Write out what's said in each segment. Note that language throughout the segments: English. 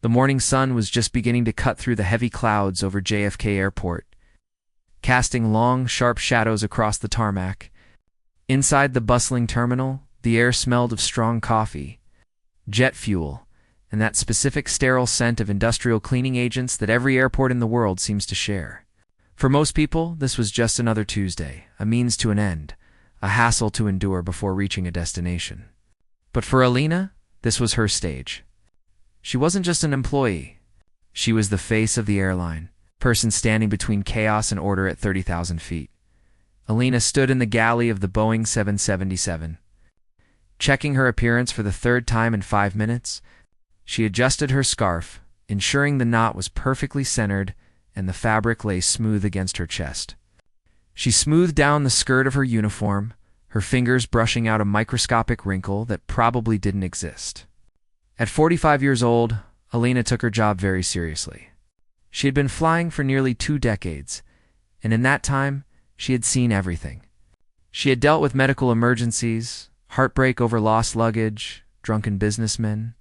The morning sun was just beginning to cut through the heavy clouds over JFK Airport, casting long, sharp shadows across the tarmac. Inside the bustling terminal, the air smelled of strong coffee, jet fuel, and that specific sterile scent of industrial cleaning agents that every airport in the world seems to share. For most people, this was just another Tuesday, a means to an end, a hassle to endure before reaching a destination. But for Alina, this was her stage. She wasn't just an employee. She was the face of the airline, person standing between chaos and order at 30,000 feet. Alina stood in the galley of the Boeing 777. Checking her appearance for the third time in 5 minutes, she adjusted her scarf, ensuring the knot was perfectly centered and the fabric lay smooth against her chest. She smoothed down the skirt of her uniform, her fingers brushing out a microscopic wrinkle that probably didn't exist. At 45 years old, Alina took her job very seriously. She had been flying for nearly 2 decades, and in that time, she had seen everything. She had dealt with medical emergencies, heartbreak over lost luggage, drunken businessmen,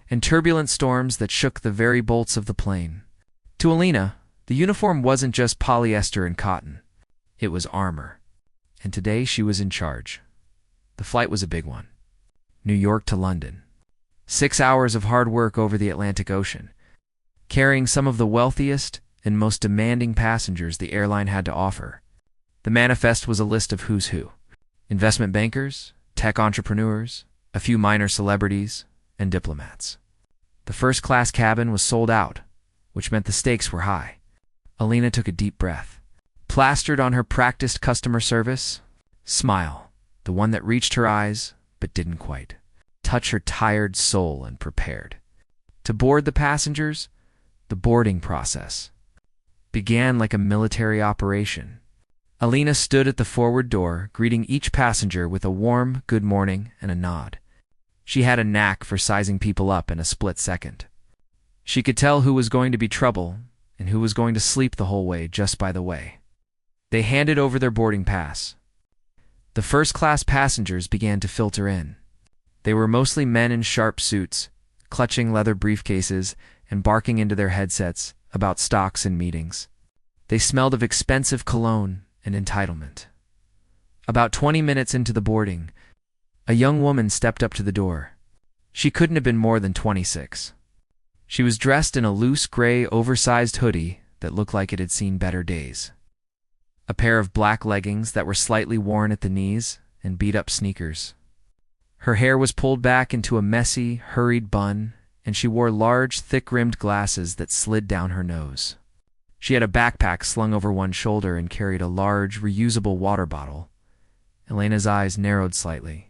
and turbulent storms that shook the very bolts of the plane. To Alina, the uniform wasn't just polyester and cotton. It was armor. And today she was in charge. The flight was a big one. New York to London. 6 hours of hard work over the Atlantic Ocean, carrying some of the wealthiest and most demanding passengers the airline had to offer. The manifest was a list of who's who: investment bankers, tech entrepreneurs, a few minor celebrities, and diplomats. The first-class cabin was sold out, which meant the stakes were high. Alina took a deep breath. Plastered on her practiced customer service, smile, the one that reached her eyes but didn't quite touch her tired soul, and prepared to board the passengers. The boarding process began like a military operation. Alina stood at the forward door, greeting each passenger with a warm good morning and a nod. She had a knack for sizing people up in a split second. She could tell who was going to be trouble and who was going to sleep the whole way just by the way they handed over their boarding pass. The first-class passengers began to filter in. They were mostly men in sharp suits, clutching leather briefcases and barking into their headsets about stocks and meetings. They smelled of expensive cologne and entitlement. About 20 minutes into the boarding, a young woman stepped up to the door. She couldn't have been more than 26. She was dressed in a loose gray oversized hoodie that looked like it had seen better days. A pair of black leggings that were slightly worn at the knees and beat-up sneakers. Her hair was pulled back into a messy, hurried bun, and she wore large, thick-rimmed glasses that slid down her nose. She had a backpack slung over one shoulder and carried a large, reusable water bottle. Alina's eyes narrowed slightly.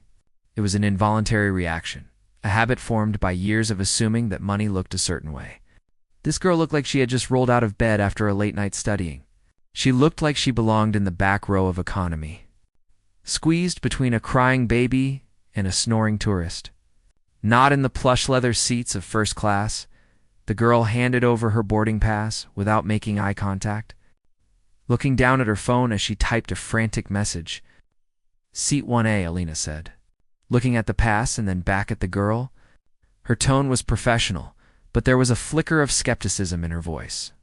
It was an involuntary reaction, a habit formed by years of assuming that money looked a certain way. This girl looked like she had just rolled out of bed after a late night studying. She looked like she belonged in the back row of economy, squeezed between a crying baby and a snoring tourist. Not in the plush leather seats of first class, the girl handed over her boarding pass without making eye contact, looking down at her phone as she typed a frantic message. "Seat 1A, Alina said, looking at the pass and then back at the girl. Her tone was professional, but there was a flicker of skepticism in her voice.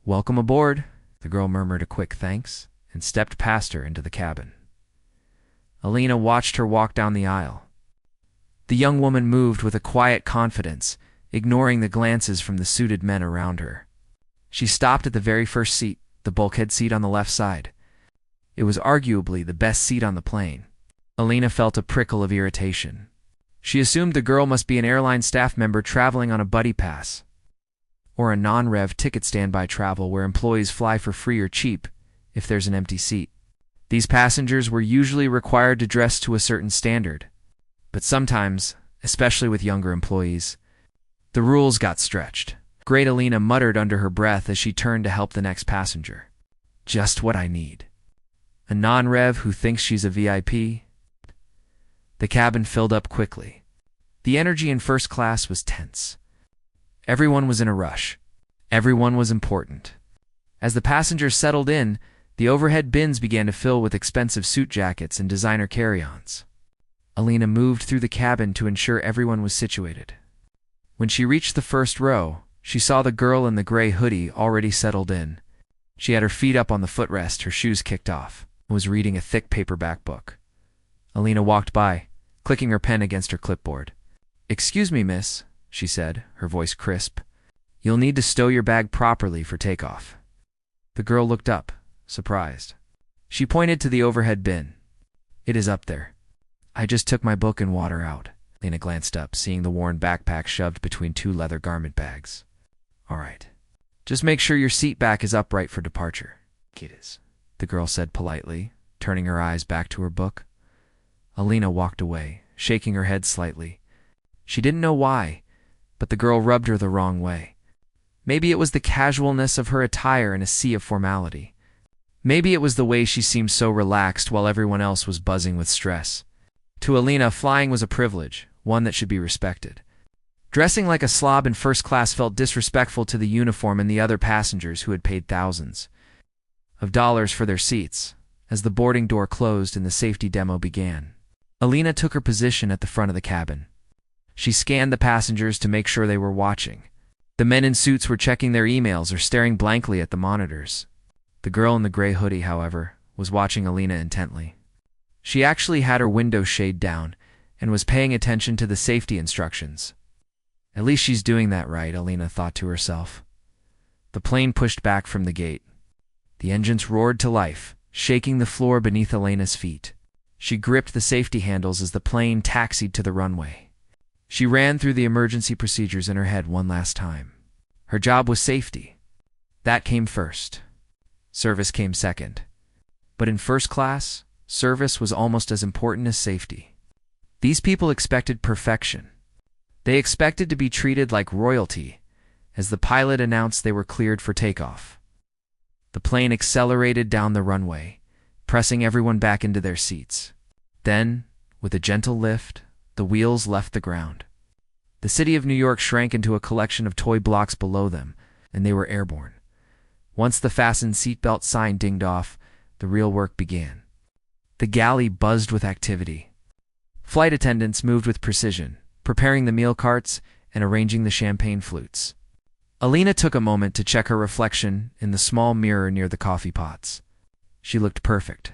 "Welcome aboard," the girl murmured a quick thanks and stepped past her into the cabin. Alina watched her walk down the aisle. The young woman moved with a quiet confidence, ignoring the glances from the suited men around her. She stopped at the very first seat, the bulkhead seat on the left side. It was arguably the best seat on the plane. Alina felt a prickle of irritation. She assumed the girl must be an airline staff member traveling on a buddy pass, or a non-rev ticket standby travel where employees fly for free or cheap if there's an empty seat. These passengers were usually required to dress to a certain standard, but sometimes, especially with younger employees, the rules got stretched. Great Alina muttered under her breath as she turned to help the next passenger. Just what I need. A non-rev who thinks she's a VIP? The cabin filled up quickly. The energy in first class was tense. Everyone was in a rush. Everyone was important. As the passengers settled in, the overhead bins began to fill with expensive suit jackets and designer carry-ons. Alina moved through the cabin to ensure everyone was situated. When she reached the first row, she saw the girl in the gray hoodie already settled in. She had her feet up on the footrest, her shoes kicked off, and was reading a thick paperback book. Alina walked by, clicking her pen against her clipboard. "Excuse me, miss," she said, her voice crisp. "You'll need to stow your bag properly for takeoff." The girl looked up, surprised. She pointed to the overhead bin. "It is up there. I just took my book and water out." Lena glanced up, seeing the worn backpack shoved between two leather garment bags. "All right. Just make sure your seat back is upright for departure." "It is," the girl said politely, turning her eyes back to her book. Alina walked away, shaking her head slightly. She didn't know why, but the girl rubbed her the wrong way. Maybe it was the casualness of her attire in a sea of formality. Maybe it was the way she seemed so relaxed while everyone else was buzzing with stress. To Alina, flying was a privilege, one that should be respected. Dressing like a slob in first class felt disrespectful to the uniform and the other passengers who had paid thousands of dollars for their seats. As the boarding door closed and the safety demo began, Alina took her position at the front of the cabin. She scanned the passengers to make sure they were watching. The men in suits were checking their emails or staring blankly at the monitors. The girl in the gray hoodie, however, was watching Alina intently. She actually had her window shade down and was paying attention to the safety instructions. At least she's doing that right, Alina thought to herself. The plane pushed back from the gate. The engines roared to life, shaking the floor beneath Alina's feet. She gripped the safety handles as the plane taxied to the runway. She ran through the emergency procedures in her head one last time. Her job was safety. That came first. Service came second. But in first class, service was almost as important as safety. These people expected perfection. They expected to be treated like royalty as the pilot announced they were cleared for takeoff. The plane accelerated down the runway, pressing everyone back into their seats. Then, with a gentle lift, the wheels left the ground. The city of New York shrank into a collection of toy blocks below them, and they were airborne. Once the fastened seatbelt sign dinged off, the real work began. The galley buzzed with activity. Flight attendants moved with precision, preparing the meal carts and arranging the champagne flutes. Alina took a moment to check her reflection in the small mirror near the coffee pots. She looked perfect.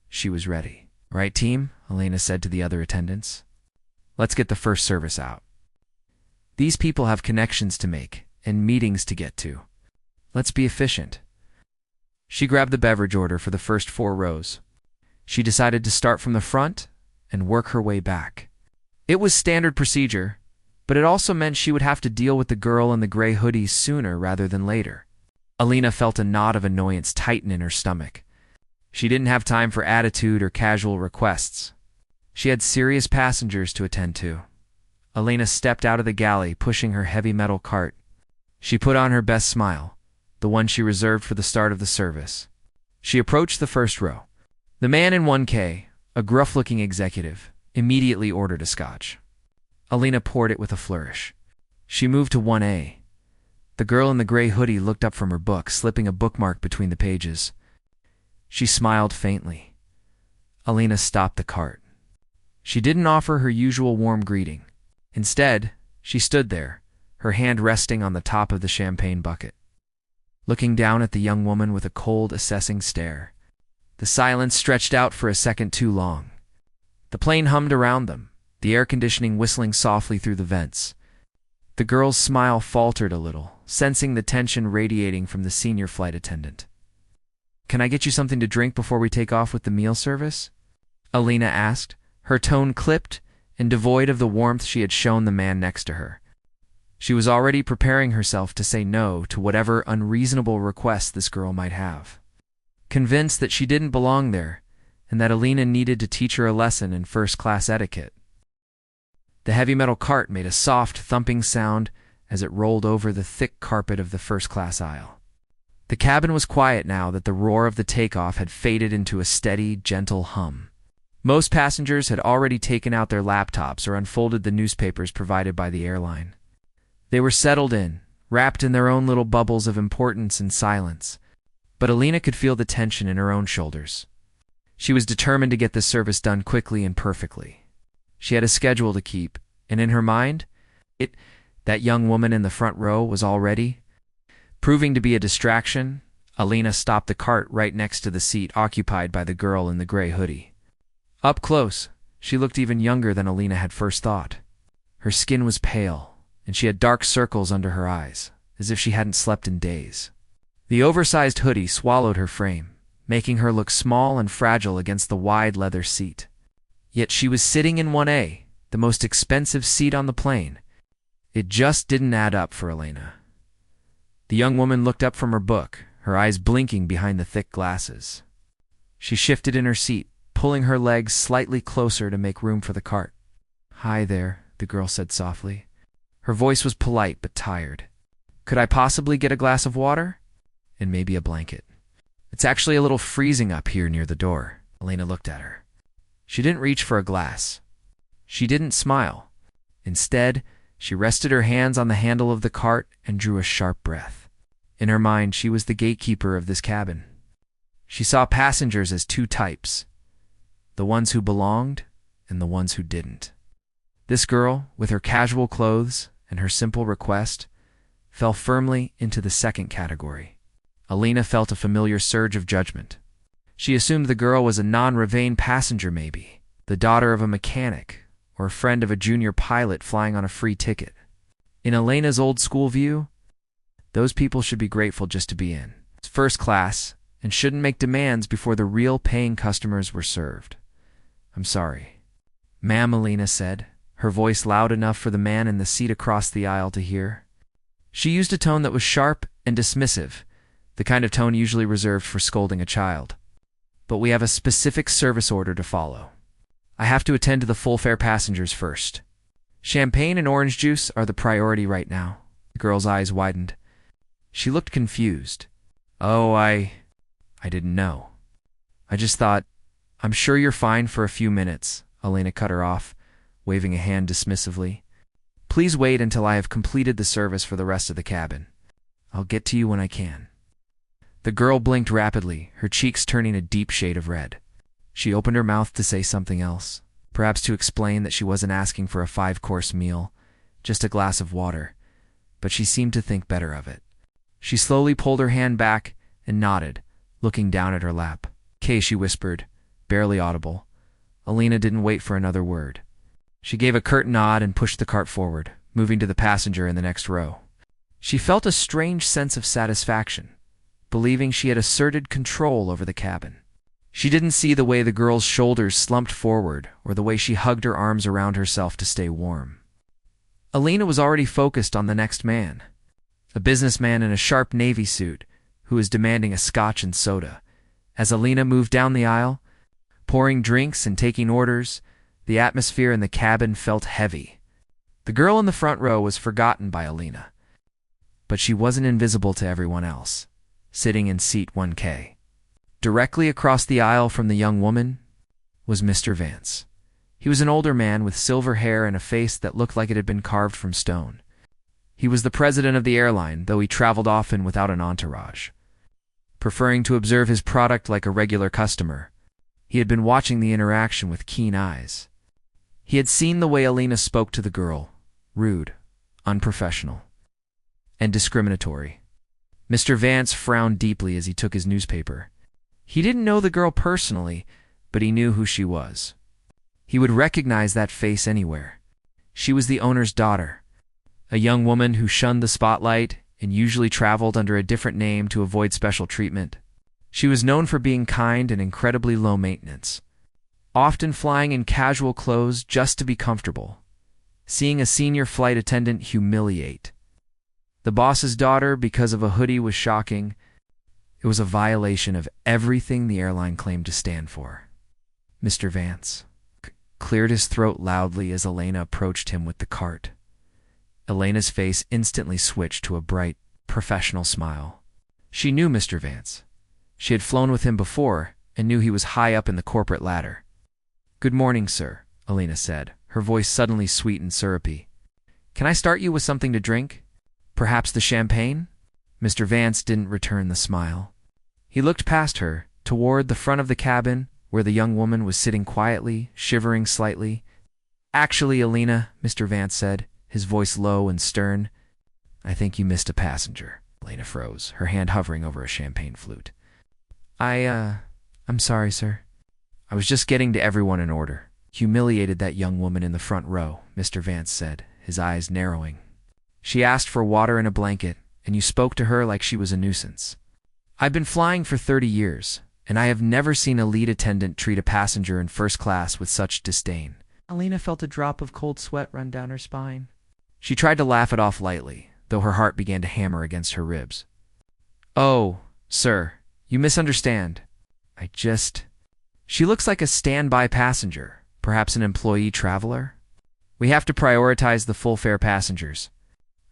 She was ready. "Right, team?" Alina said to the other attendants. "Let's get the first service out. These people have connections to make and meetings to get to. Let's be efficient." She grabbed the beverage order for the first 4 rows. She decided to start from the front and work her way back. It was standard procedure, but it also meant she would have to deal with the girl in the gray hoodie sooner rather than later. Alina felt a knot of annoyance tighten in her stomach. She didn't have time for attitude or casual requests. She had serious passengers to attend to. Alina stepped out of the galley, pushing her heavy metal cart. She put on her best smile, the one she reserved for the start of the service. She approached the first row. The man in 1K, a gruff-looking executive, immediately ordered a scotch. Alina poured it with a flourish. She moved to 1A. The girl in the gray hoodie looked up from her book, slipping a bookmark between the pages. She smiled faintly. Alina stopped the cart. She didn't offer her usual warm greeting. Instead, she stood there, her hand resting on the top of the champagne bucket, looking down at the young woman with a cold, assessing stare. The silence stretched out for a second too long. The plane hummed around them, the air conditioning whistling softly through the vents. The girl's smile faltered a little, sensing the tension radiating from the senior flight attendant. "Can I get you something to drink before we take off with the meal service?" Alina asked, her tone clipped and devoid of the warmth she had shown the man next to her. She was already preparing herself to say no to whatever unreasonable request this girl might have. Convinced that she didn't belong there, and that Alina needed to teach her a lesson in first-class etiquette. The heavy metal cart made a soft, thumping sound as it rolled over the thick carpet of the first-class aisle. The cabin was quiet now that the roar of the takeoff had faded into a steady, gentle hum. Most passengers had already taken out their laptops or unfolded the newspapers provided by the airline. They were settled in, wrapped in their own little bubbles of importance and silence, but Alina could feel the tension in her own shoulders. She was determined to get this service done quickly and perfectly. She had a schedule to keep, and in her mind, That young woman in the front row was all ready. Proving to be a distraction, Alina stopped the cart right next to the seat occupied by the girl in the gray hoodie. Up close, she looked even younger than Alina had first thought. Her skin was pale, and she had dark circles under her eyes, as if she hadn't slept in days. The oversized hoodie swallowed her frame, making her look small and fragile against the wide leather seat. Yet she was sitting in 1A, the most expensive seat on the plane. It just didn't add up for Alina. The young woman looked up from her book, her eyes blinking behind the thick glasses. She shifted in her seat, pulling her legs slightly closer to make room for the cart. "Hi there," the girl said softly. Her voice was polite but tired. "Could I possibly get a glass of water? And maybe a blanket. It's actually a little freezing up here near the door." Alina looked at her. She didn't reach for a glass. She didn't smile. Instead, she rested her hands on the handle of the cart and drew a sharp breath. In her mind, she was the gatekeeper of this cabin. She saw passengers as two types, the ones who belonged and the ones who didn't. This girl, with her casual clothes and her simple request, fell firmly into the second category. Alina felt a familiar surge of judgment. She assumed the girl was a non-Ravain passenger maybe, the daughter of a mechanic, or a friend of a junior pilot flying on a free ticket. In Elena's old-school view, those people should be grateful just to be in first class and shouldn't make demands before the real paying customers were served. "I'm sorry, ma'am," Alina said, her voice loud enough for the man in the seat across the aisle to hear. She used a tone that was sharp and dismissive, the kind of tone usually reserved for scolding a child. "But we have a specific service order to follow. I have to attend to the full-fare passengers first. Champagne and orange juice are the priority right now." The girl's eyes widened. She looked confused. "Oh, I didn't know. I just thought, I'm sure you're fine for a few minutes," Alina cut her off, waving a hand dismissively. "Please wait until I have completed the service for the rest of the cabin. I'll get to you when I can." The girl blinked rapidly, her cheeks turning a deep shade of red. She opened her mouth to say something else, perhaps to explain that she wasn't asking for a 5-course meal, just a glass of water, but she seemed to think better of it. She slowly pulled her hand back and nodded, looking down at her lap. "'Kay," she whispered, barely audible. Alina didn't wait for another word. She gave a curt nod and pushed the cart forward, moving to the passenger in the next row. She felt a strange sense of satisfaction, believing she had asserted control over the cabin. She didn't see the way the girl's shoulders slumped forward or the way she hugged her arms around herself to stay warm. Alina was already focused on the next man, a businessman in a sharp navy suit who was demanding a scotch and soda. As Alina moved down the aisle, pouring drinks and taking orders, the atmosphere in the cabin felt heavy. The girl in the front row was forgotten by Alina, but she wasn't invisible to everyone else, sitting in seat 1K. Directly across the aisle from the young woman was Mr. Vance. He was an older man with silver hair and a face that looked like it had been carved from stone. He was the president of the airline, though he traveled often without an entourage. Preferring to observe his product like a regular customer, he had been watching the interaction with keen eyes. He had seen the way Alina spoke to the girl, rude, unprofessional, and discriminatory. Mr. Vance frowned deeply as he took his newspaper. He didn't know the girl personally, but he knew who she was. He would recognize that face anywhere. She was the owner's daughter, a young woman who shunned the spotlight and usually traveled under a different name to avoid special treatment. She was known for being kind and incredibly low maintenance, often flying in casual clothes just to be comfortable, seeing a senior flight attendant humiliate the boss's daughter because of a hoodie was shocking. It was a violation of everything the airline claimed to stand for. Mr. Vance cleared his throat loudly as Alina approached him with the cart. Elena's face instantly switched to a bright, professional smile. She knew Mr. Vance. She had flown with him before and knew he was high up in the corporate ladder. "Good morning, sir," Alina said, her voice suddenly sweet and syrupy. "Can I start you with something to drink? Perhaps the champagne?" Mr. Vance didn't return the smile. He looked past her, toward the front of the cabin, where the young woman was sitting quietly, shivering slightly. "Actually, Alina," Mr. Vance said, his voice low and stern. "I think you missed a passenger." Elena froze, her hand hovering over a champagne flute. I'm sorry, sir. I was just getting to everyone in order." "Humiliated that young woman in the front row," Mr. Vance said, his eyes narrowing. "She asked for water and a blanket, and you spoke to her like she was a nuisance. I've been flying for 30 years, and I have never seen a lead attendant treat a passenger in first class with such disdain." Elena felt a drop of cold sweat run down her spine. She tried to laugh it off lightly, though her heart began to hammer against her ribs. "Oh, sir, you misunderstand. She looks like a standby passenger, perhaps an employee traveler. We have to prioritize the full-fare passengers.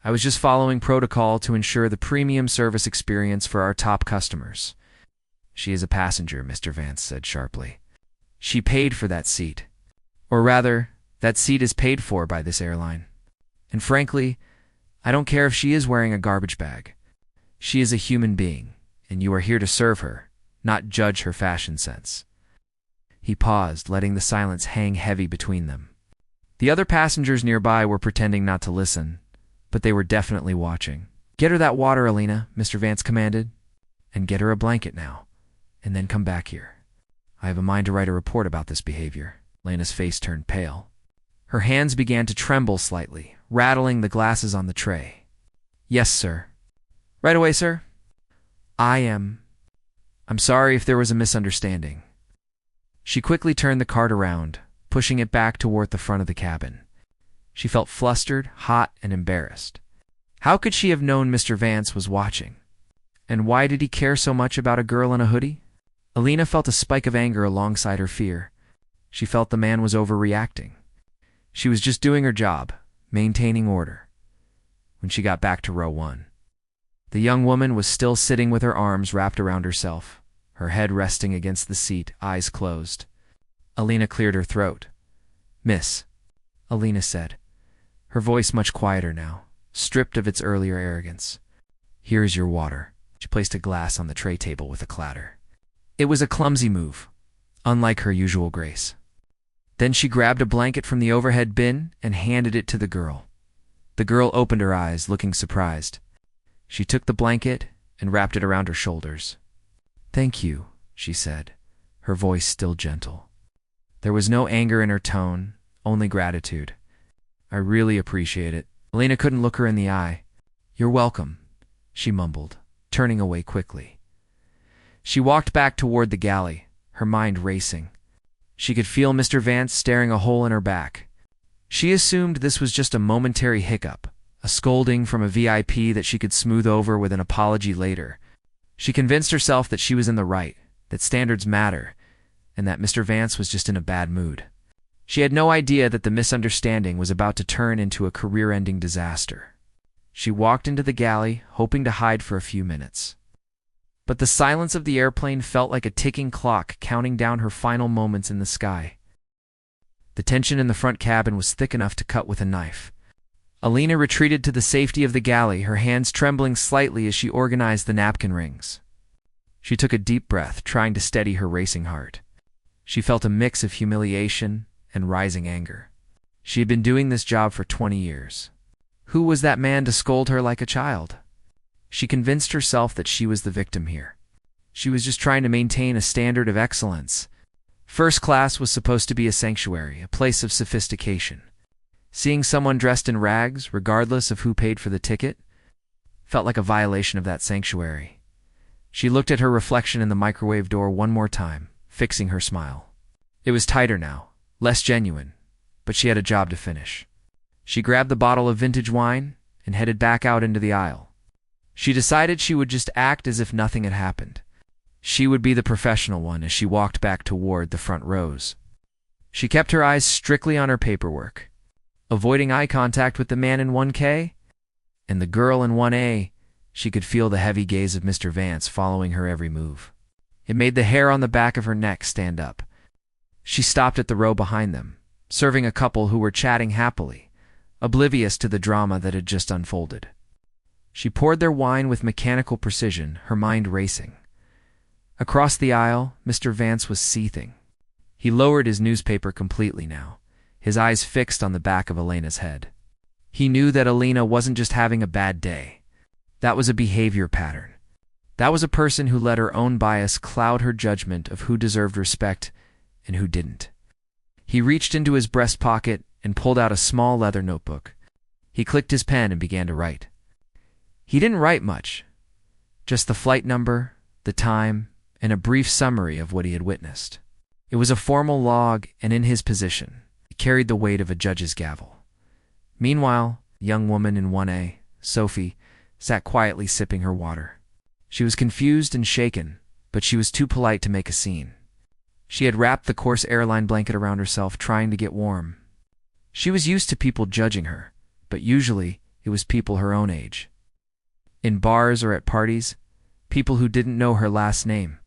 I was just following protocol to ensure the premium service experience for our top customers." "She is a passenger," Mr. Vance said sharply. "She paid for that seat. Or rather, that seat is paid for by this airline. And frankly, I don't care if she is wearing a garbage bag. She is a human being, and you are here to serve her, not judge her fashion sense." He paused, letting the silence hang heavy between them. The other passengers nearby were pretending not to listen, but they were definitely watching. "Get her that water, Elena," Mr. Vance commanded. "And get her a blanket now, and then come back here. I have a mind to write a report about this behavior." Elena's face turned pale. Her hands began to tremble slightly, rattling the glasses on the tray. "Yes, sir." "Right away, sir." I'm sorry if there was a misunderstanding." She quickly turned the cart around, pushing it back toward the front of the cabin. She felt flustered, hot, and embarrassed. How could she have known Mr. Vance was watching? And why did he care so much about a girl in a hoodie? Elena felt a spike of anger alongside her fear. She felt the man was overreacting. She was just doing her job, maintaining order. When she got back to row 1, the young woman was still sitting with her arms wrapped around herself, her head resting against the seat, eyes closed. Elena cleared her throat. "Miss," Elena said, her voice much quieter now, stripped of its earlier arrogance. "Here is your water." She placed a glass on the tray table with a clatter. It was a clumsy move, unlike her usual grace. Then she grabbed a blanket from the overhead bin and handed it to the girl. The girl opened her eyes, looking surprised. She took the blanket and wrapped it around her shoulders. "Thank you," she said, her voice still gentle. There was no anger in her tone, only gratitude. "I really appreciate it." Elena couldn't look her in the eye. "You're welcome," she mumbled, turning away quickly. She walked back toward the galley, her mind racing. She could feel Mr. Vance staring a hole in her back. She assumed this was just a momentary hiccup, a scolding from a VIP that she could smooth over with an apology later. She convinced herself that she was in the right, that standards matter, and that Mr. Vance was just in a bad mood. She had no idea that the misunderstanding was about to turn into a career-ending disaster. She walked into the galley, hoping to hide for a few minutes. But the silence of the airplane felt like a ticking clock counting down her final moments in the sky. The tension in the front cabin was thick enough to cut with a knife. Elena retreated to the safety of the galley, her hands trembling slightly as she organized the napkin rings. She took a deep breath, trying to steady her racing heart. She felt a mix of humiliation and rising anger. She had been doing this job for 20 years. Who was that man to scold her like a child? She convinced herself that she was the victim here. She was just trying to maintain a standard of excellence. First class was supposed to be a sanctuary, a place of sophistication. Seeing someone dressed in rags, regardless of who paid for the ticket, felt like a violation of that sanctuary. She looked at her reflection in the microwave door one more time, fixing her smile. It was tighter now, less genuine, but she had a job to finish. She grabbed the bottle of vintage wine and headed back out into the aisle. She decided she would just act as if nothing had happened. She would be the professional one as she walked back toward the front rows. She kept her eyes strictly on her paperwork, avoiding eye contact with the man in 1K and the girl in 1A. She could feel the heavy gaze of Mr. Vance following her every move. It made the hair on the back of her neck stand up. She stopped at the row behind them, serving a couple who were chatting happily, oblivious to the drama that had just unfolded. She poured their wine with mechanical precision, her mind racing. Across the aisle, Mr. Vance was seething. He lowered his newspaper completely now, his eyes fixed on the back of Elena's head. He knew that Alina wasn't just having a bad day. That was a behavior pattern. That was a person who let her own bias cloud her judgment of who deserved respect and who didn't. He reached into his breast pocket and pulled out a small leather notebook. He clicked his pen and began to write. He didn't write much, just the flight number, the time, and a brief summary of what he had witnessed. It was a formal log, and in his position, it carried the weight of a judge's gavel. Meanwhile, the young woman in 1A, Sophie, sat quietly sipping her water. She was confused and shaken, but she was too polite to make a scene. She had wrapped the coarse airline blanket around herself, trying to get warm. She was used to people judging her, but usually it was people her own age. In bars or at parties, people who didn't know her last name.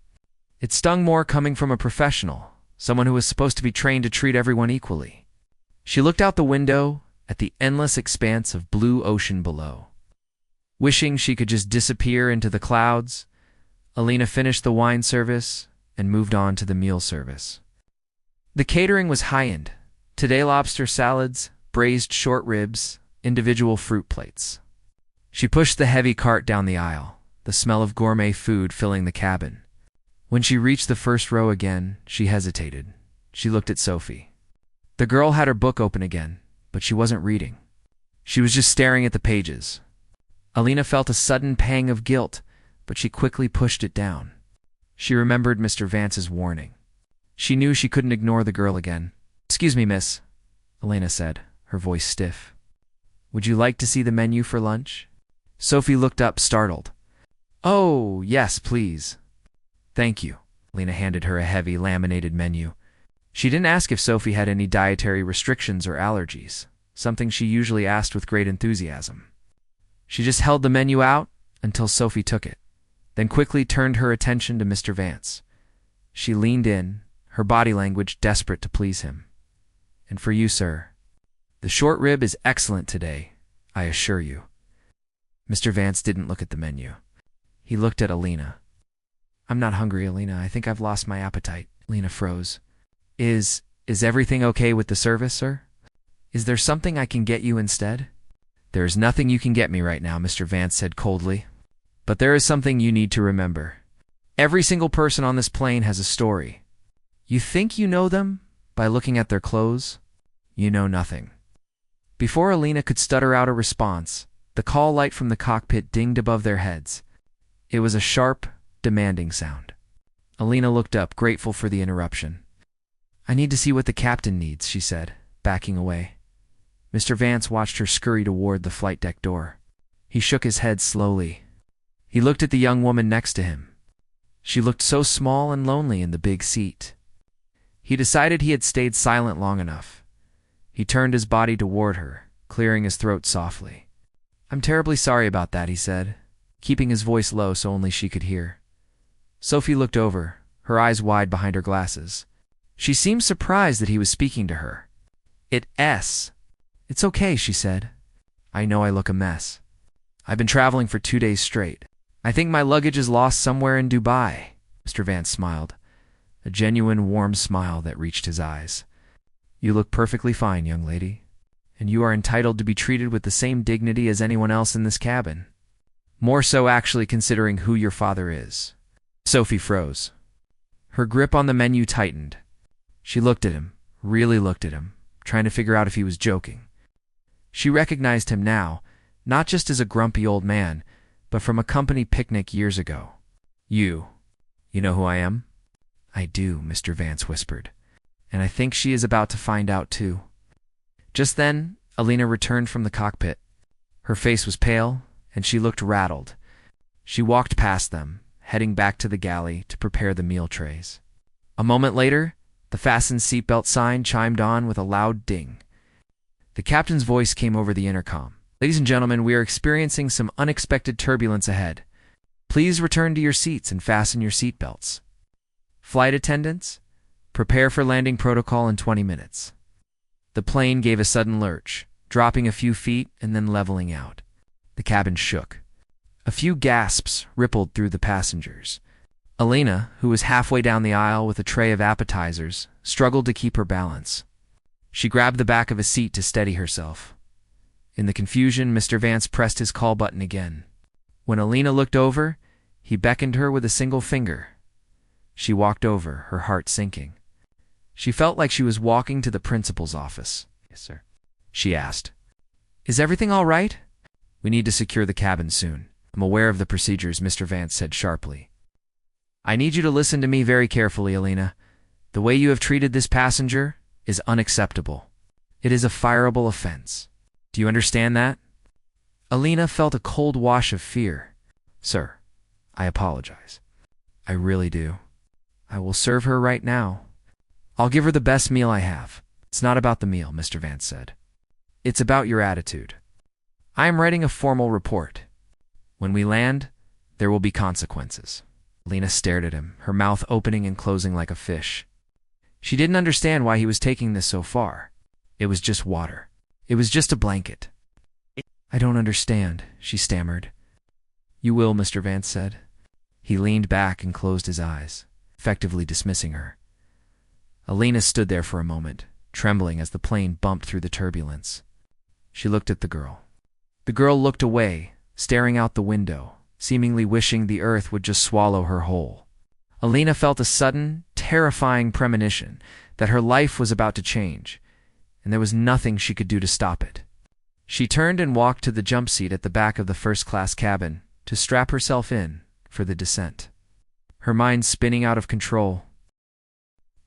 It stung more coming from a professional, someone who was supposed to be trained to treat everyone equally. She looked out the window at the endless expanse of blue ocean below. Wishing she could just disappear into the clouds, Alina finished the wine service and moved on to the meal service. The catering was high-end. Today lobster salads, braised short ribs, individual fruit plates. She pushed the heavy cart down the aisle, the smell of gourmet food filling the cabin. When she reached the first row again, she hesitated. She looked at Sophie. The girl had her book open again, but she wasn't reading. She was just staring at the pages. Alina felt a sudden pang of guilt, but she quickly pushed it down. She remembered Mr. Vance's warning. She knew she couldn't ignore the girl again. "Excuse me, miss," Alina said, her voice stiff. "Would you like to see the menu for lunch?" Sophie looked up, startled. "Oh, yes, please." "Thank you." Alina handed her a heavy, laminated menu. She didn't ask if Sophie had any dietary restrictions or allergies, something she usually asked with great enthusiasm. She just held the menu out until Sophie took it, then quickly turned her attention to Mr. Vance. She leaned in, her body language desperate to please him. "And for you, sir. The short rib is excellent today, I assure you." Mr. Vance didn't look at the menu. He looked at Alina. "I'm not hungry, Alina. I think I've lost my appetite." Alina froze. Is everything okay with the service, sir? Is there something I can get you instead?" "There is nothing you can get me right now," Mr. Vance said coldly. "But there is something you need to remember. Every single person on this plane has a story. You think you know them by looking at their clothes? You know nothing." Before Alina could stutter out a response, the call light from the cockpit dinged above their heads. It was a sharp, demanding sound. Alina looked up, grateful for the interruption. "I need to see what the captain needs," she said, backing away. Mr. Vance watched her scurry toward the flight deck door. He shook his head slowly. He looked at the young woman next to him. She looked so small and lonely in the big seat. He decided he had stayed silent long enough. He turned his body toward her, clearing his throat softly. "I'm terribly sorry about that," he said, keeping his voice low so only she could hear. Sophie looked over, her eyes wide behind her glasses. She seemed surprised that he was speaking to her. "It's okay," she said. "I know I look a mess. I've been traveling for 2 days straight. I think my luggage is lost somewhere in Dubai." Mr. Vance smiled, a genuine warm smile that reached his eyes. "You look perfectly fine, young lady, and you are entitled to be treated with the same dignity as anyone else in this cabin. More so, actually, considering who your father is." Sophie froze. Her grip on the menu tightened. She looked at him, really looked at him, trying to figure out if he was joking. She recognized him now, not just as a grumpy old man, but from a company picnic years ago. You know who I am?" "I do," Mr. Vance whispered. "And I think she is about to find out too." Just then, Alina returned from the cockpit. Her face was pale, and she looked rattled. She walked past them, heading back to the galley to prepare the meal trays. A moment later, the fasten seatbelt sign chimed on with a loud ding. The captain's voice came over the intercom. "Ladies and gentlemen, we are experiencing some unexpected turbulence ahead. Please return to your seats and fasten your seatbelts. Flight attendants, prepare for landing protocol in 20 minutes. The plane gave a sudden lurch, dropping a few feet and then leveling out. The cabin shook. A few gasps rippled through the passengers. Alina, who was halfway down the aisle with a tray of appetizers, struggled to keep her balance. She grabbed the back of a seat to steady herself. In the confusion, Mr. Vance pressed his call button again. When Alina looked over, he beckoned her with a single finger. She walked over, her heart sinking. She felt like she was walking to the principal's office. "Yes, sir," she asked. "Is everything all right?" "We need to secure the cabin soon. I'm aware of the procedures," Mr. Vance said sharply. "I need you to listen to me very carefully, Alina. The way you have treated this passenger is unacceptable. It is a fireable offense. Do you understand that?" Alina felt a cold wash of fear. "Sir, I apologize. I really do. I will serve her right now. I'll give her the best meal I have." "It's not about the meal," Mr. Vance said. "It's about your attitude. I am writing a formal report. When we land, there will be consequences." Alina stared at him, her mouth opening and closing like a fish. She didn't understand why he was taking this so far. It was just water. It was just a blanket. "I don't understand," she stammered. "You will," Mr. Vance said. He leaned back and closed his eyes, effectively dismissing her. Alina stood there for a moment, trembling as the plane bumped through the turbulence. She looked at the girl. The girl looked away, staring out the window, seemingly wishing the earth would just swallow her whole. Alina felt a sudden, terrifying premonition that her life was about to change, and there was nothing she could do to stop it. She turned and walked to the jump seat at the back of the first-class cabin to strap herself in for the descent, her mind spinning out of control.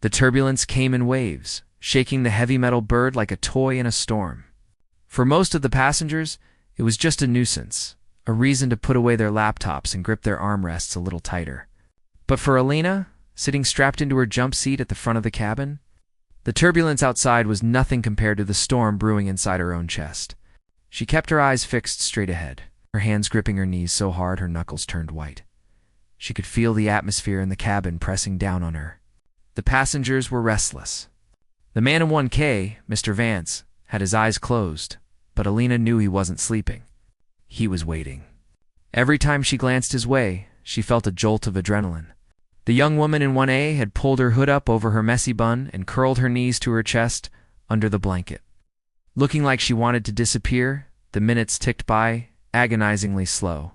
The turbulence came in waves, shaking the heavy metal bird like a toy in a storm. For most of the passengers, it was just a nuisance, a reason to put away their laptops and grip their armrests a little tighter. But for Alina, sitting strapped into her jump seat at the front of the cabin, the turbulence outside was nothing compared to the storm brewing inside her own chest. She kept her eyes fixed straight ahead, her hands gripping her knees so hard her knuckles turned white. She could feel the atmosphere in the cabin pressing down on her. The passengers were restless. The man in 1K, Mr. Vance, had his eyes closed, but Alina knew he wasn't sleeping. He was waiting. Every time she glanced his way, she felt a jolt of adrenaline. The young woman in 1A had pulled her hood up over her messy bun and curled her knees to her chest under the blanket. Looking like she wanted to disappear, the minutes ticked by, agonizingly slow.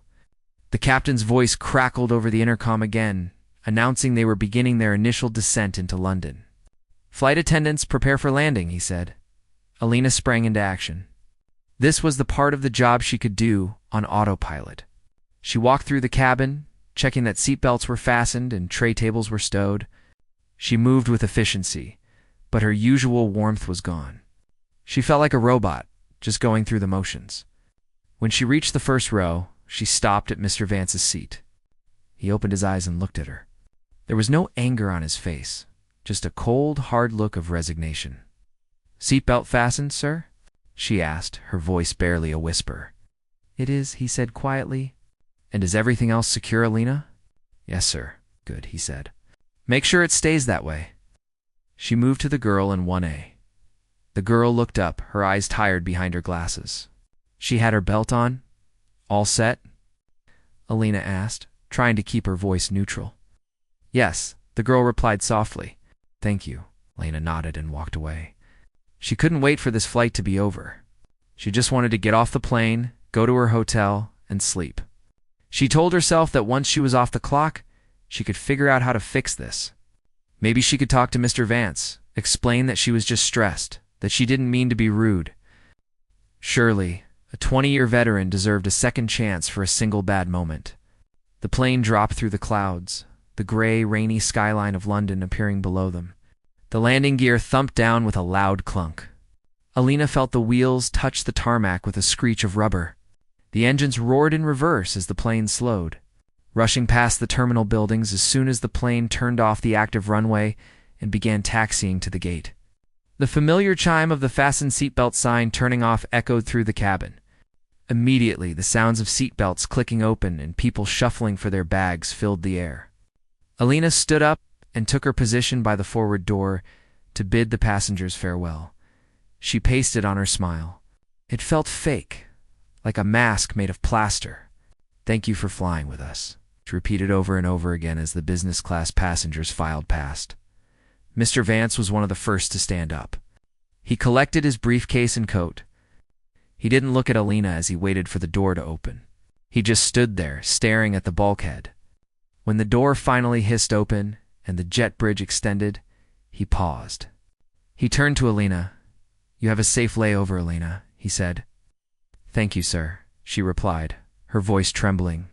The captain's voice crackled over the intercom again, announcing they were beginning their initial descent into London. "Flight attendants, prepare for landing," he said. Alina sprang into action. This was the part of the job she could do on autopilot. She walked through the cabin, checking that seatbelts were fastened and tray tables were stowed. She moved with efficiency, but her usual warmth was gone. She felt like a robot, just going through the motions. When she reached the first row, she stopped at Mr. Vance's seat. He opened his eyes and looked at her. There was no anger on his face, just a cold, hard look of resignation. "Seatbelt fastened, sir?" she asked, her voice barely a whisper. "It is," he said quietly. "And is everything else secure, Alina?" "Yes, sir." "Good," he said. "Make sure it stays that way." She moved to the girl in 1A. The girl looked up, her eyes tired behind her glasses. She had her belt on? "All set?" Alina asked, trying to keep her voice neutral. "Yes," the girl replied softly. "Thank you." Alina nodded and walked away. She couldn't wait for this flight to be over. She just wanted to get off the plane, go to her hotel, and sleep. She told herself that once she was off the clock, she could figure out how to fix this. Maybe she could talk to Mr. Vance, explain that she was just stressed, that she didn't mean to be rude. Surely, a 20-year veteran deserved a second chance for a single bad moment. The plane dropped through the clouds, the gray, rainy skyline of London appearing below them. The landing gear thumped down with a loud clunk. Alina felt the wheels touch the tarmac with a screech of rubber. The engines roared in reverse as the plane slowed, rushing past the terminal buildings as soon as the plane turned off the active runway and began taxiing to the gate. The familiar chime of the fasten seatbelt sign turning off echoed through the cabin. Immediately, the sounds of seatbelts clicking open and people shuffling for their bags filled the air. Alina stood up and took her position by the forward door to bid the passengers farewell. She pasted on her smile. It felt fake, like a mask made of plaster. "Thank you for flying with us," she repeated over and over again as the business-class passengers filed past. Mr. Vance was one of the first to stand up. He collected his briefcase and coat. He didn't look at Alina as he waited for the door to open. He just stood there, staring at the bulkhead. When the door finally hissed open and the jet bridge extended, he paused. He turned to Alina. "You have a safe layover, Alina," he said. "Thank you, sir," she replied, her voice trembling.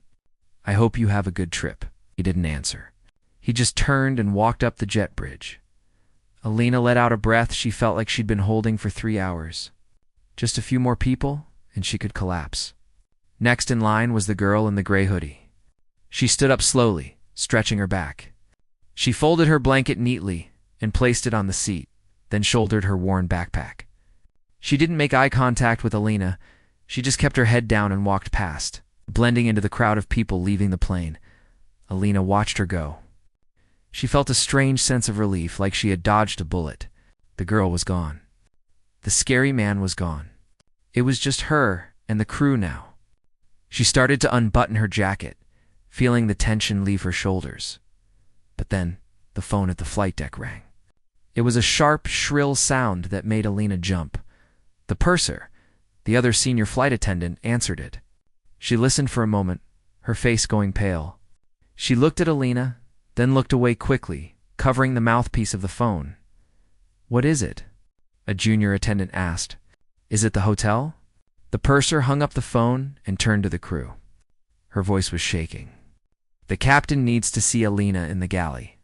"I hope you have a good trip." He didn't answer. He just turned and walked up the jet bridge. Alina let out a breath she felt like she'd been holding for 3 hours. Just a few more people, and she could collapse. Next in line was the girl in the gray hoodie. She stood up slowly, stretching her back. She folded her blanket neatly and placed it on the seat, then shouldered her worn backpack. She didn't make eye contact with Alina. She just kept her head down and walked past, blending into the crowd of people leaving the plane. Alina watched her go. She felt a strange sense of relief, like she had dodged a bullet. The girl was gone. The scary man was gone. It was just her and the crew now. She started to unbutton her jacket, feeling the tension leave her shoulders. But then the phone at the flight deck rang. It was a sharp, shrill sound that made Alina jump. The purser, the other senior flight attendant, answered it. She listened for a moment, her face going pale. She looked at Alina, then looked away quickly, covering the mouthpiece of the phone. "What is it?" a junior attendant asked. "Is it the hotel?" The purser hung up the phone and turned to the crew. Her voice was shaking. "The captain needs to see Alina in the galley.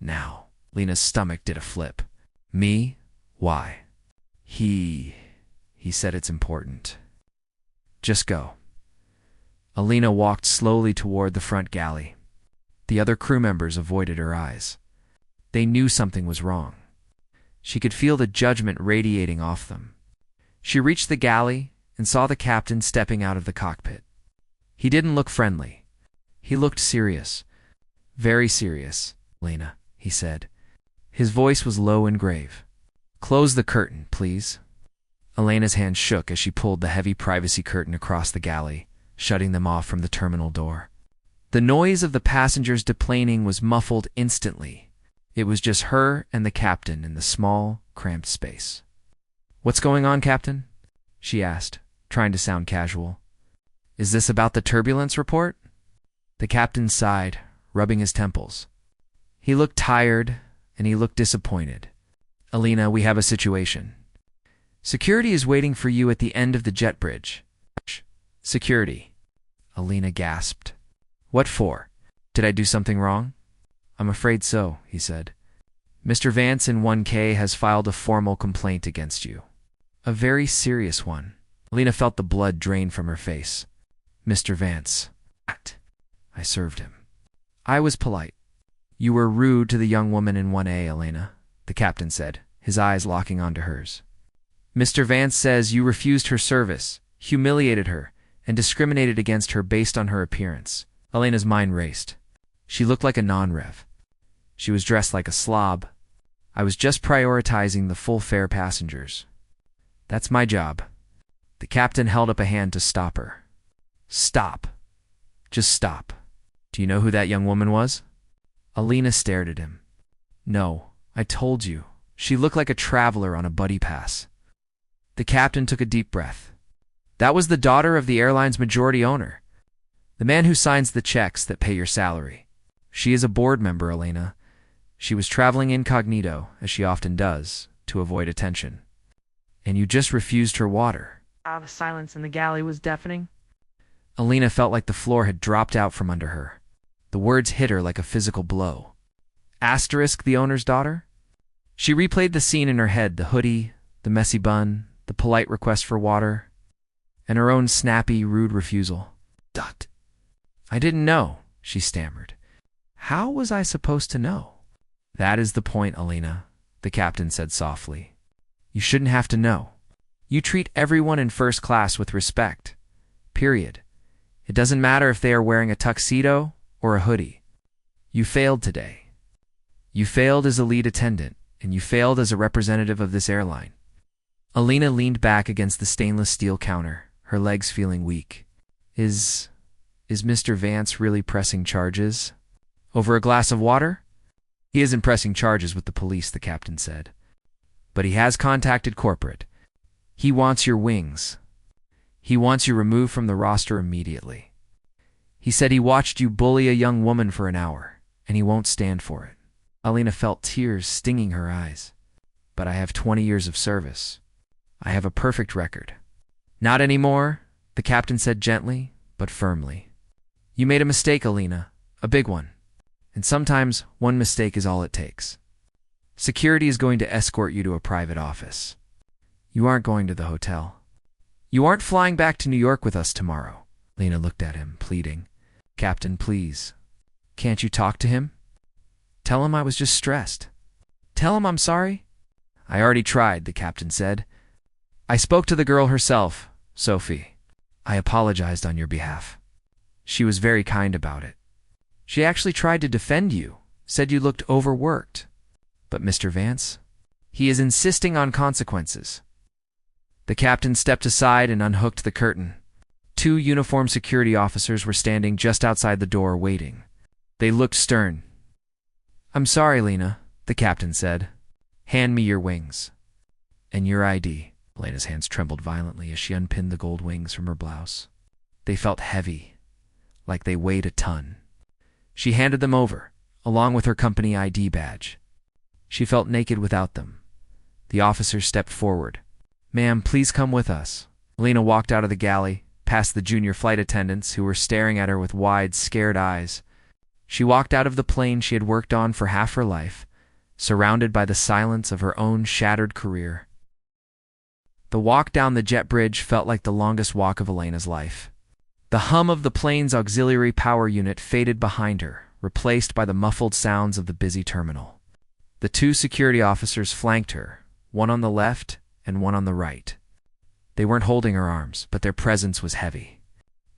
Now." Alina's stomach did a flip. "Me? Why?" He said it's important. "Just go." Alina walked slowly toward the front galley. The other crew members avoided her eyes. They knew something was wrong. She could feel the judgment radiating off them. She reached the galley and saw the captain stepping out of the cockpit. He didn't look friendly. He looked serious. "Very serious, Alina," he said. His voice was low and grave. "Close the curtain, please." Alina's hand shook as she pulled the heavy privacy curtain across the galley, shutting them off from the terminal door. The noise of the passengers deplaning was muffled instantly. It was just her and the captain in the small, cramped space. "What's going on, Captain?" she asked, trying to sound casual. "Is this about the turbulence report?" The captain sighed, rubbing his temples. He looked tired, and he looked disappointed. "Alina, we have a situation. Security is waiting for you at the end of the jet bridge." "Security?" Alina gasped. "What for? Did I do something wrong?" "I'm afraid so," he said. "Mr. Vance in 1K has filed a formal complaint against you. A very serious one." Alina felt the blood drain from her face. "Mr. Vance. I served him. I was polite." "You were rude to the young woman in 1A, Alina," the captain said, his eyes locking onto hers. "Mr. Vance says you refused her service, humiliated her, and discriminated against her based on her appearance." Alina's mind raced. She looked like a non-rev. She was dressed like a slob. "I was just prioritizing the full-fare passengers. That's my job." The captain held up a hand to stop her. "Stop. Just stop. Do you know who that young woman was?" Alina stared at him. "No, I told you. She looked like a traveler on a buddy pass." The captain took a deep breath. "That was the daughter of the airline's majority owner, the man who signs the checks that pay your salary. She is a board member, Alina. She was traveling incognito, as she often does, to avoid attention. And you just refused her water." The silence in the galley was deafening. Alina felt like the floor had dropped out from under her. The words hit her like a physical blow. Asterisk the owner's daughter? She replayed the scene in her head, the hoodie, the messy bun, the polite request for water, and her own snappy, rude refusal. "I didn't know," she stammered. "How was I supposed to know?" "That is the point, Alina," the captain said softly. "You shouldn't have to know. You treat everyone in first class with respect. Period. It doesn't matter if they are wearing a tuxedo or a hoodie. You failed today. You failed as a lead attendant, and you failed as a representative of this airline." Alina leaned back against the stainless steel counter, her legs feeling weak. Is Mr. Vance really pressing charges? Over a glass of water? "He isn't pressing charges with the police," the captain said. "But he has contacted corporate. He wants your wings." He wants you removed from the roster immediately. He said he watched you bully a young woman for an hour, and he won't stand for it. Alina felt tears stinging her eyes. But I have 20 years of service. I have a perfect record. Not anymore, the captain said gently, but firmly. You made a mistake, Alina, a big one. And sometimes one mistake is all it takes. Security is going to escort you to a private office. You aren't going to the hotel. You aren't flying back to New York with us tomorrow. Lena looked at him, pleading. Captain, please. Can't you talk to him? Tell him I was just stressed. Tell him I'm sorry. I already tried, the captain said. I spoke to the girl herself, Sophie. I apologized on your behalf. She was very kind about it. She actually tried to defend you, said you looked overworked. But Mr. Vance? He is insisting on consequences. The captain stepped aside and unhooked the curtain. 2 uniformed security officers were standing just outside the door waiting. They looked stern. I'm sorry, Lena, the captain said. Hand me your wings. And your ID. Lena's hands trembled violently as she unpinned the gold wings from her blouse. They felt heavy, like they weighed a ton. She handed them over, along with her company ID badge. She felt naked without them. The officer stepped forward. Ma'am, please come with us. Lena walked out of the galley, past the junior flight attendants who were staring at her with wide, scared eyes. She walked out of the plane she had worked on for half her life, surrounded by the silence of her own shattered career. The walk down the jet bridge felt like the longest walk of Elena's life. The hum of the plane's auxiliary power unit faded behind her, replaced by the muffled sounds of the busy terminal. The 2 security officers flanked her, one on the left and one on the right. They weren't holding her arms, but their presence was heavy.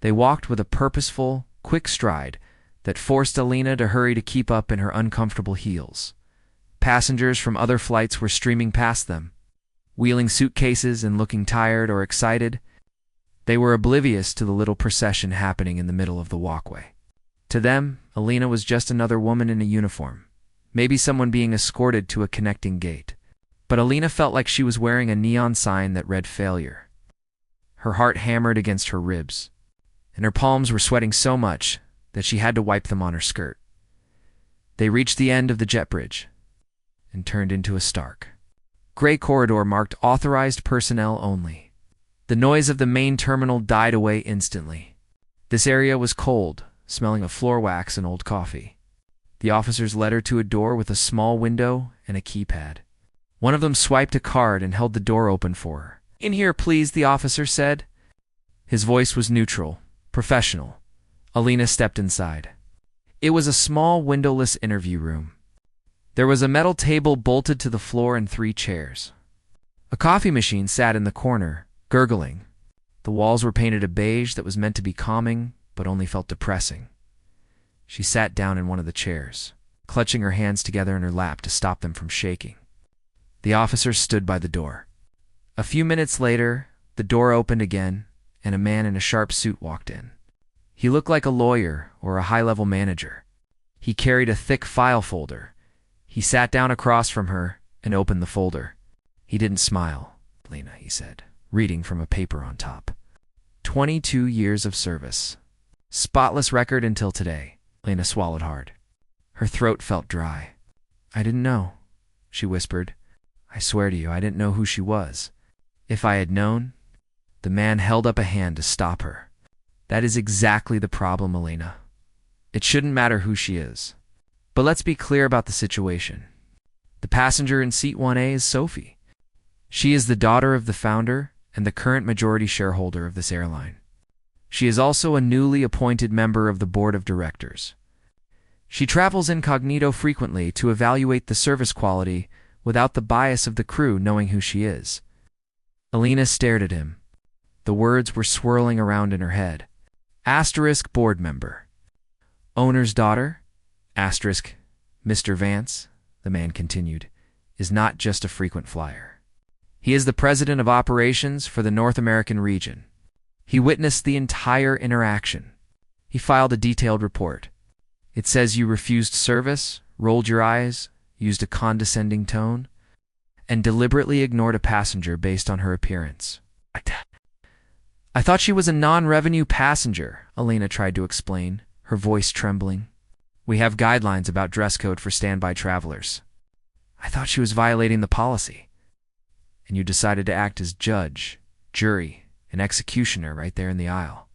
They walked with a purposeful, quick stride that forced Alina to hurry to keep up in her uncomfortable heels. Passengers from other flights were streaming past them, wheeling suitcases and looking tired or excited. They were oblivious to the little procession happening in the middle of the walkway. To them, Alina was just another woman in a uniform, maybe someone being escorted to a connecting gate. But Alina felt like she was wearing a neon sign that read failure. Her heart hammered against her ribs, and her palms were sweating so much that she had to wipe them on her skirt. They reached the end of the jet bridge and turned into a stark gray corridor marked authorized personnel only. The noise of the main terminal died away instantly. This area was cold, smelling of floor wax and old coffee. The officers led her to a door with a small window and a keypad. One of them swiped a card and held the door open for her. In here, please, the officer said. His voice was neutral, professional. Alina stepped inside. It was a small, windowless interview room. There was a metal table bolted to the floor and 3 chairs. A coffee machine sat in the corner, gurgling. The walls were painted a beige that was meant to be calming, but only felt depressing. She sat down in one of the chairs, clutching her hands together in her lap to stop them from shaking. The officer stood by the door. A few minutes later, the door opened again, and a man in a sharp suit walked in. He looked like a lawyer or a high-level manager. He carried a thick file folder. He sat down across from her and opened the folder. He didn't smile, Lena, he said, reading from a paper on top. 22 years of service. Spotless record until today. Lena swallowed hard. Her throat felt dry. I didn't know, she whispered. I swear to you, I didn't know who she was. If I had known... The man held up a hand to stop her. That is exactly the problem, Elena. It shouldn't matter who she is. But let's be clear about the situation. The passenger in seat 1A is Sophie. She is the daughter of the founder and the current majority shareholder of this airline. She is also a newly appointed member of the board of directors. She travels incognito frequently to evaluate the service quality without the bias of the crew knowing who she is. Alina stared at him. The words were swirling around in her head. Asterisk board member. Owner's daughter? Asterisk Mr. Vance, the man continued, is not just a frequent flyer. He is the president of operations for the North American region. He witnessed the entire interaction. He filed a detailed report. It says you refused service, rolled your eyes, used a condescending tone, and deliberately ignored a passenger based on her appearance. I thought she was a non-revenue passenger, Alina tried to explain, her voice trembling. We have guidelines about dress code for standby travelers. I thought she was violating the policy. And you decided to act as judge, jury, and executioner right there in the aisle.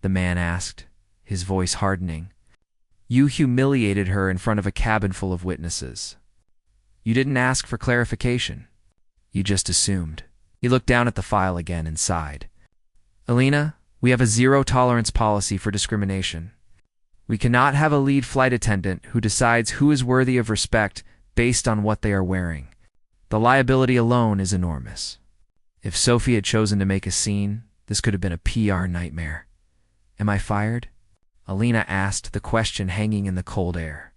The man asked, his voice hardening. You humiliated her in front of a cabin full of witnesses. You didn't ask for clarification. You just assumed. He looked down at the file again and sighed. Alina, we have a zero-tolerance policy for discrimination. We cannot have a lead flight attendant who decides who is worthy of respect based on what they are wearing. The liability alone is enormous. If Sophie had chosen to make a scene, this could have been a PR nightmare. Am I fired? Alina asked, the question hanging in the cold air.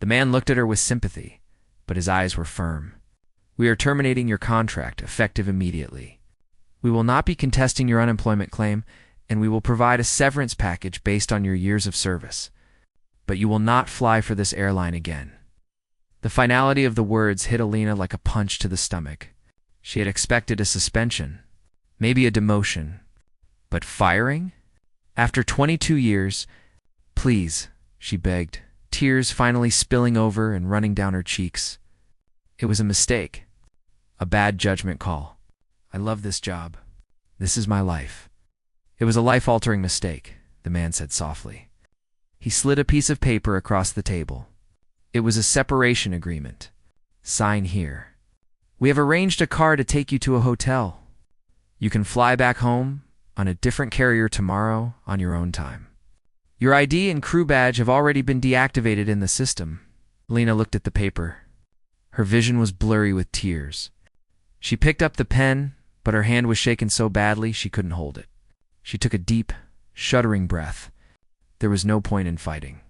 The man looked at her with sympathy, but his eyes were firm. We are terminating your contract, effective immediately. We will not be contesting your unemployment claim, and we will provide a severance package based on your years of service. But you will not fly for this airline again. The finality of the words hit Alina like a punch to the stomach. She had expected a suspension, maybe a demotion. But firing? After 22 years, please, she begged, tears finally spilling over and running down her cheeks. It was a mistake, a bad judgment call. I love this job. This is my life. It was a life-altering mistake, the man said softly. He slid a piece of paper across the table. It was a separation agreement. Sign here. We have arranged a car to take you to a hotel. You can fly back home on a different carrier tomorrow on your own time. Your ID and crew badge have already been deactivated in the system. Lena looked at the paper. Her vision was blurry with tears. She picked up the pen, but her hand was shaken so badly she couldn't hold it. She took a deep, shuddering breath. There was no point in fighting.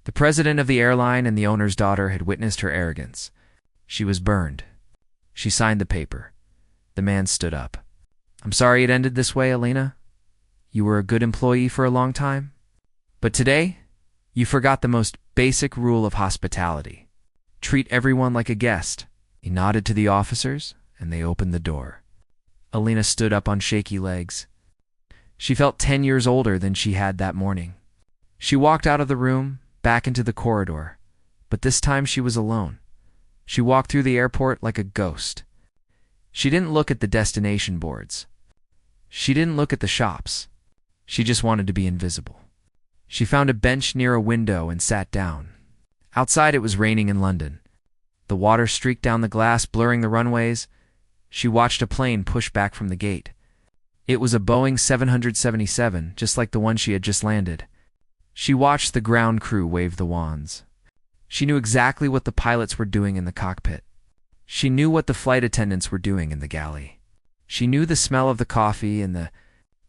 The president of the airline and the owner's daughter had witnessed her arrogance. She was burned. She signed the paper. The man stood up. I'm sorry it ended this way, Elena. You were a good employee for a long time. But today, you forgot the most basic rule of hospitality. Treat everyone like a guest. He nodded to the officers, and they opened the door. Elena stood up on shaky legs. She felt 10 years older than she had that morning. She walked out of the room, back into the corridor, but this time she was alone. She walked through the airport like a ghost. She didn't look at the destination boards. She didn't look at the shops. She just wanted to be invisible. She found a bench near a window and sat down. Outside it was raining in London. The water streaked down the glass, blurring the runways. She watched a plane push back from the gate. It was a Boeing 777, just like the one she had just landed. She watched the ground crew wave the wands. She knew exactly what the pilots were doing in the cockpit. She knew what the flight attendants were doing in the galley. She knew the smell of the coffee and the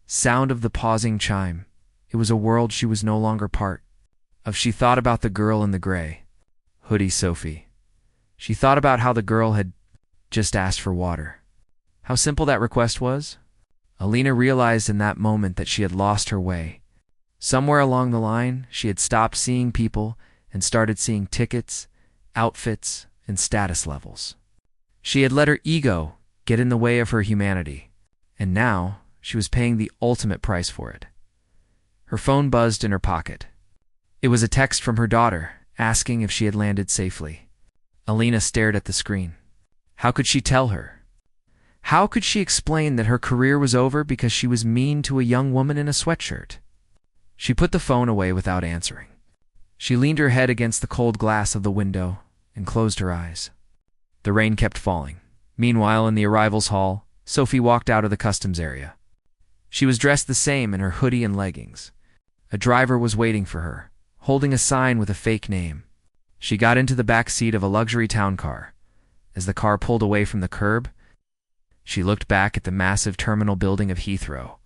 sound of the pausing chime. It was a world she was no longer part of. She thought about the girl in the gray hoodie, Sophie. She thought about how the girl had just asked for water. How simple that request was. Alina realized in that moment that she had lost her way. Somewhere along the line, she had stopped seeing people and started seeing tickets, outfits, and status levels. She had let her ego get in the way of her humanity, and now she was paying the ultimate price for it. Her phone buzzed in her pocket. It was a text from her daughter, asking if she had landed safely. Alina stared at the screen. How could she tell her? How could she explain that her career was over because she was mean to a young woman in a sweatshirt? She put the phone away without answering. She leaned her head against the cold glass of the window and closed her eyes. The rain kept falling. Meanwhile, in the arrivals hall, Sophie walked out of the customs area. She was dressed the same in her hoodie and leggings. A driver was waiting for her, holding a sign with a fake name. She got into the back seat of a luxury town car. As the car pulled away from the curb, she looked back at the massive terminal building of Heathrow.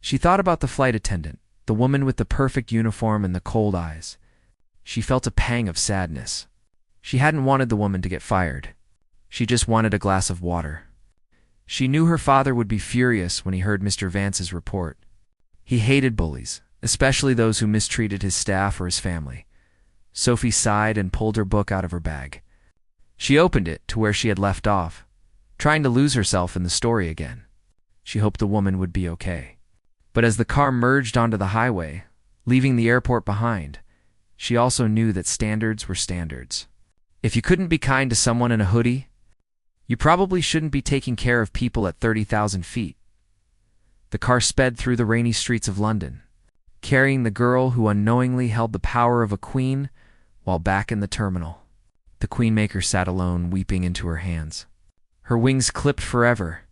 She thought about the flight attendant, the woman with the perfect uniform and the cold eyes. She felt a pang of sadness. She hadn't wanted the woman to get fired. She just wanted a glass of water. She knew her father would be furious when he heard Mr. Vance's report. He hated bullies, especially those who mistreated his staff or his family. Sophie sighed and pulled her book out of her bag. She opened it to where she had left off, trying to lose herself in the story again. She hoped the woman would be okay. But as the car merged onto the highway, leaving the airport behind, she also knew that standards were standards. If you couldn't be kind to someone in a hoodie, you probably shouldn't be taking care of people at 30,000 feet. The car sped through the rainy streets of London, carrying the girl who unknowingly held the power of a queen while back in the terminal. The queenmaker sat alone, weeping into her hands. Her wings clipped forever,